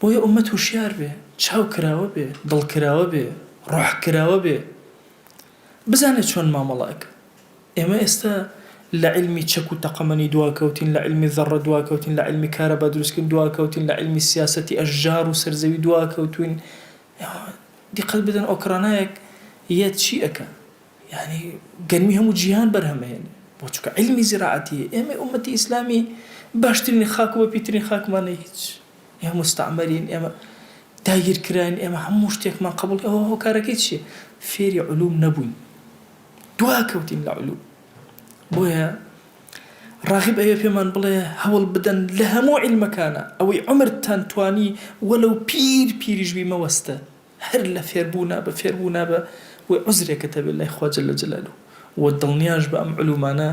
بۆیە ئومەت هوشیار بێ، چاو کراوە بێ، دڵ کراوە بێ، ڕۆح کراوە بێ، بزانێت چۆن مامەڵاکە. ئێمە ئێستا لە علمی چەک و تەقەمەنی دواکەوتین، لە علمی ذەڕە دواکەوتین، لە علمی کارەبا دروستکردن دواکەوتین، لە علمی سیاسەتی ئەشجار و سەرزەوی دواکەوتوین. دیقەت بدەن ئۆکرانایەک یەت چی ئەکە، یعنی گەرمی هەموو جیهان بەرهەمەهێنێ بۆ چونکە علمی زراعەتیە. ئێمە ئومەتی ئیسلامی باشترین خاک و بەپیترین خاکمانە هیچ، ئێمە مستەعمەرین، ئێمە داگیرکراین، ئێمە هەموو شتێکمان قبوڵ. ئەوە هۆکارەکەی چیە؟ فێری علوم نەبووین، دواکەوتین لە علوم. بۆیە ڕاغب ئەوێ پێمان بڵێ هەوڵ بدەن لە هەموو علمەکانە ئەوەی عومرتان توانی وەلەو پیریش بی مەوەستە، هەر لە فێربوونا بە فێربوونا بە وی عوزرێکەتە بێت لای خوا جەل جەلالوه، و دڵنیاش بە ئەم علومانە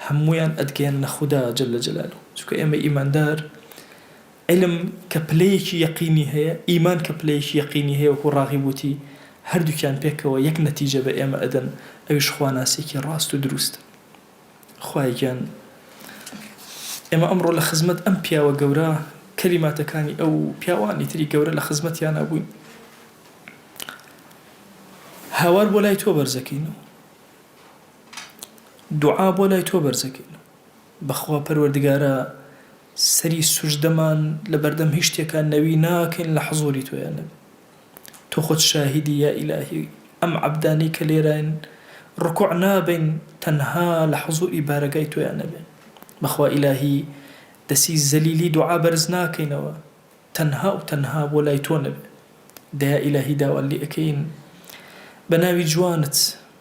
هەموویان ئەدگەیەنە خودا جەل جەلالوه. چونکە ئێمە ئیماندار علم کە پلەیەکی یەقینی هەیە، ئیمان کە پلەیەکی یەقینی هەیە، وەکو ڕاغب وتی هەردووکیان پێکەوە یەک نەتیجە بە ئێمە ئەدەن، ئەویش خواناسێکی ڕاست و دروستە. خوای گیان ئێمە ئەمڕۆ لە خزمەت ئەم پیاوە گەورە کەلیماتەکانی ئەو پیاوانی تری گەورە لە خزمەتیان نەبووین. هاوار بۆ لای تۆ بەرزەکەینەوە، دوعا بۆ لای تۆ بەرزەکەینەوە. بەخوا پەروەردگارە سەری سوژدەمان لە بەردەم هیچ شتێکان نەوی ناکەین لە حزوری تۆیان نەبێ. تۆ خۆت شاهیدی یا ئیلاهی ئەم عەبدانەی کە لێرەن ڕکوع نابین تەنها لە حزوری بارەگای تۆیان نەبێ. بەخوا ئیلاهی دەسی زەلیلی دوعا بەرز ناکەینەوە تەنها و تەنها بۆ لای تۆ نەبێ. دەیا ئیلاهی داوات لێ ئەکەین بەناوی جوانت،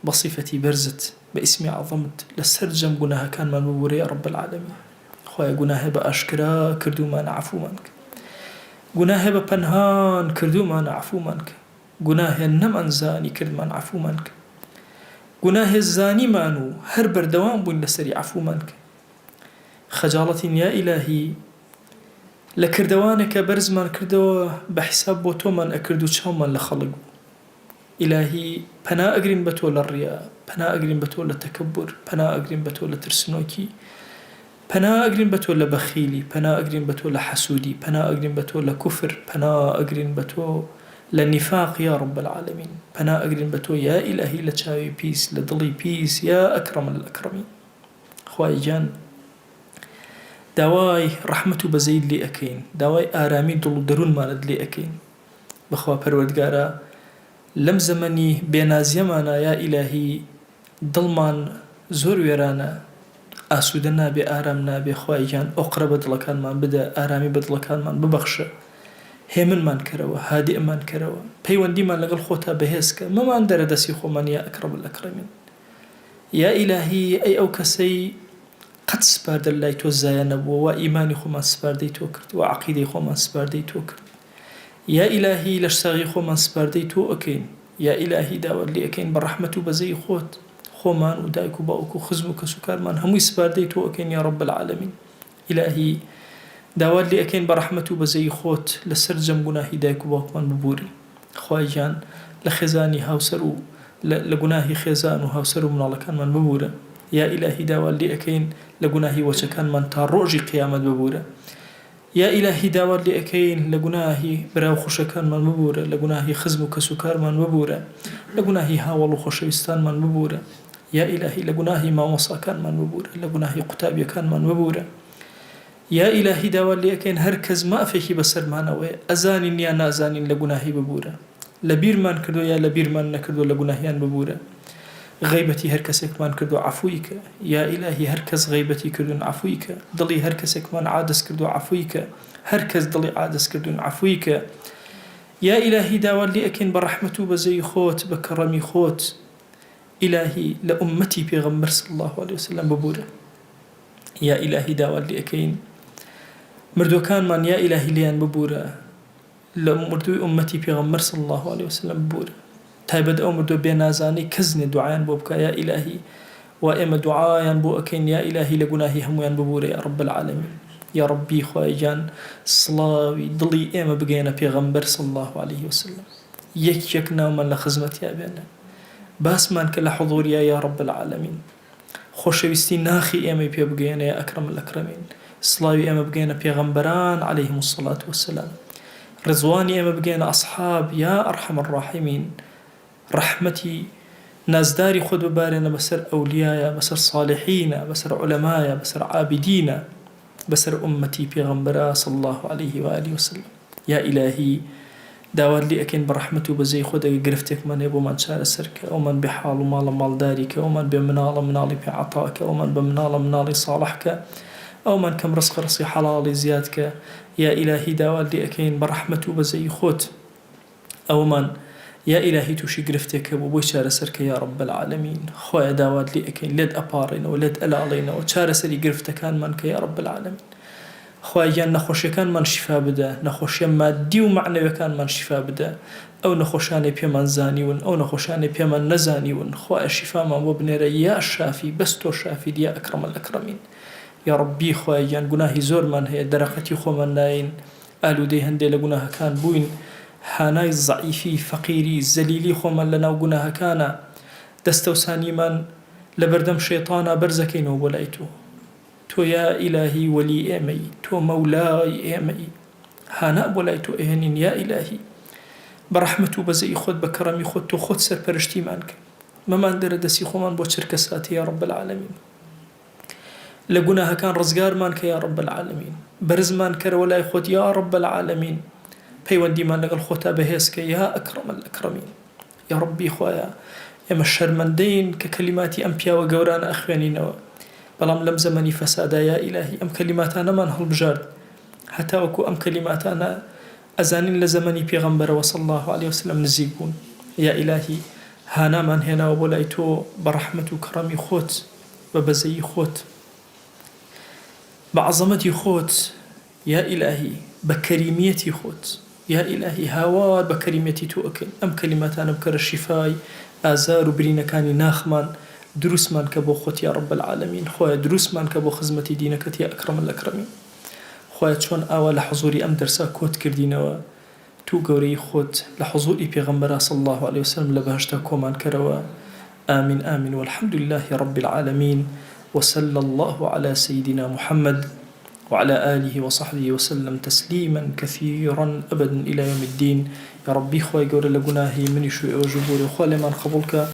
بە صیفەتی بەرزت، بە ئیسمی عەظەمت لەسەر جەم گوناهەکانمان ببوورە یا رب العالمین. خوایە گوناهێ بە ئاشکرا کردومانە عەفومان کە، گوناهێ بە پەنهان کردومانە عەفومان کە، گوناهێ نەمانزانی کردمان عەفومان کە، گوناهێ زانیمان و هەر بەردەوام بووین لەسەری عەفومان کە. خەجاڵەتین یا ئیلاهی لە کردەوانێکە بەرزمان کردەوە بە حیساب بۆ تۆمان ئەکرد و چاومان لە خەڵک بوو. ئیلاهی پەنا ئەگرین بە تۆ لە ڕیا، پەنا ئەگرین بە تۆ لە تەکەببر، پەنا ئەگرین بە تۆ لە ترسنۆکی، پەنا ئەگرین بە تۆ لە بەخیلی، پەنا ئەگرین بە تۆ لە حەسوودی، پەنا ئەگرین بە تۆ لە کوفر، پەنا ئەگرین بە تۆ لە نیفاق یا رب العالمین، پەنا ئەگرین بە تۆ یا ئیلاهی لە چاوی پیس، لە دڵی پیس یا ئەکرەم الئەکرەمین. خوای گیان داوای ڕەحمەت و بەزەیت لێ ئەکەین، داوای ئارامی دڵ و دەروونمانت لێ ئەکەین. بەخوا پەروەردگارە لەم زەمەنی بێنازیەمانە یا ئیلاهی دڵمان زۆر وێرانە، ئاسوودە نابێ، ئارام نابێ. خوای گیان ئۆقرە بە دڵەکانمان بدە، ئارامی بە دڵەکانمان ببەخشە، هێمنمان کەرەوە، هادئمان کەرەوە، پەیوەندیمان لەگەڵ خۆتا بەهێزکە، مەمان دەرە دەستی خۆمان یا ئەکرەم الئەکرەمین. یا ئیلاهی ئەی ئەو کەسەی قەت سپاردە لای تۆ زایە نەبووە و ئیمانی خۆمان سپاردەی تۆ کرد و عەقیدەی خۆمان سپاردەی تۆ کرد. یا ئیلاهی لە شتاغی خۆمان سپاردەی تۆ ئەکەین. یا ئیلاهی داوات لێ ئەکەین بە ڕەحمەت و بەزەی خۆت خۆمان و دایک و باوک و خزم و کەس و کارمان هەمووی سپاردەی تۆ ئەکەین یا رب العالمین. ئیلاهی داوات لێ ئەکەین بە ڕەحمەت و بەزەی خۆت لەسەر جەم گوناهی دایک و باوکمان ببووری. خوای گیان لە خێزانی هاوسەر و لە گوناهی خێزان و هاوسەر و مناڵەکانمان ببوورە. یا ئیلاهی داوات لێ ئەکەین لە گوناهی وەچەکانمان تا ڕۆژی قیامەت ببوورە. یا ئیلاهی داوات لێ ئەکەین لە گوناهی براو خوشەکانمان ببوورە، لە گوناهی خزم و کەس و کارمان ببوورە، لە گوناهی هاوڵ و خۆشەویستانمان ببوورە. يا إلهي لقناهي ما وصى كان من ببورة لقناهي قتابي كان من ببورة يا إلهي داوال ليكين هركز ما فيكي بسر معنوي أزانين يا نازانين لقناهي ببورة لبير من كردو يا لبير من نكردو لقناهيان ببورة غيبتي هركسك من كردو عفويك يا إلهي هركز غيبتي كردون عفويك ضلي هركسك من عادس كردو عفويك هركز ضلي عادس كردون عفويك يا إلهي داوال ليكين برحمته بزي خوت بكرمي خوت إلهي لأمتي بيغمبر صلى الله عليه وسلم ببورة يا إلهي داوال ليكين مردو كان من يا إلهي ليان ببورة لمردو أمتي بيغمبر صلى الله عليه وسلم ببورة تايبد أو مردو بينازاني كزني دعايان بوبكا يا إلهي وإما دعايان بو أكين يا إلهي لقناهي هميان ببورة يا رب العالمين يا ربي خواجان صلاوي ضلي إما بقينا بيغمبر صلى الله عليه وسلم يكنا من لخزمت يا بينا باس من كلا حضور يا رب العالمين خوشويستي ناخي إما بيبقينا يا أكرم الأكرمين صلاوي إما بقينا بيغمبران عليهم الصلاة والسلام رضواني إما بقينا أصحاب يا أرحم الراحمين رحمتي نازداري خود ببارنا بسر أولياء بسر صالحين بسر علماء بسر عابدين بسر أمتي بيغمبرا صلى الله عليه وآله وسلم يا إلهي داوار لي أكين برحمته بزي خود قرفتك من يبو من شار السرك أو من بحال مال دارك أو من بمنال منالي بعطاك أو من بمنال منالي صالحك أو من كم رزق رصي حلالي زيادك يا إلهي داوار لي أكين برحمته بزي خود أو من يا إلهي توشي قرفتك بو شار سرك يا رب العالمين خويا داواد لي أكين لد أبارينا ولد ألالينا وشار سري قرفتك كان منك يا رب العالمين خويا جان نخوشي كان من شفا بدا نخوشي مادي ومعنوي كان من شفا بدا أو نخوشاني بيمان زانيون أو نخوشاني بيمان نزانيون خويا شفا ما وبنيري يا الشافي بستو شافي يا أكرم الأكرمين يا ربي خويا جان قناهي زور من هي درقتي خو من ناين قالوا دي هندي لقناها كان بوين حاناي الضعيفي فقيري الزليلي خومن لنا وقناها كان دستوساني من لبردم شيطانا برزكين وبلايتو تو يا إلهي ولي إيمي تو مولاي إيمي هانا بلايتو إهنين يا إلهي برحمته بزي خود بكرمي خود تو خود سر برشتي مانك ما من دردسي خومن بو شركساتي يا رب العالمين لقناها كان رزقار مانك يا رب العالمين برز مانك ولا خود يا رب العالمين پەیوەندی مان لەگەڵ خۆتا بەهێزکە یا ئەکرەم الأکرەمین یا ربی خۆیە ئێمە شەرمەندەین کە کەلیماتی ئەم پیاوە گەورانە ئەخوێنینەوە بەڵام لەم زەمەنی فەسادا یا ئیلاهی ئەم کەلیماتانەمان هەڵبژارد هەتا وەکو ئەم کەلیماتانە ئەزانین لە زەمەنی پێغەمبەرەوە صلی الله عليه وسلم نزیک بوون یا ئیلاهی هانامان هێناوە بۆ لای تۆ بە ڕەحمەت و کەڕەمی خۆت بە بەزەیی خۆت بە عەزەمەتی خۆت یا ئیلاهی بە کەریمیەتی خۆت يا إلهي هاوار بكريمتي توكل أم كلمات أنا بكر الشفاي آزار وبرينا كاني ناخمان دروس من كبو خوت يا رب العالمين خويا دروس من كبو خزمتي دينك يا أكرم الأكرمين خويا شون آوا لحضوري أم درسا كوت كردينوا تو قوري خوت لحضوري بيغمبرا صلى الله عليه وسلم لبهشتا كومان كروا آمين آمين والحمد لله رب العالمين وصلى الله على سيدنا محمد وعلى آله وصحبه وسلم تسليما كثيرا أبدا إلى يوم الدين يا ربي خوي قول لقناهي من يشوي وجبوري وخالي من قبولك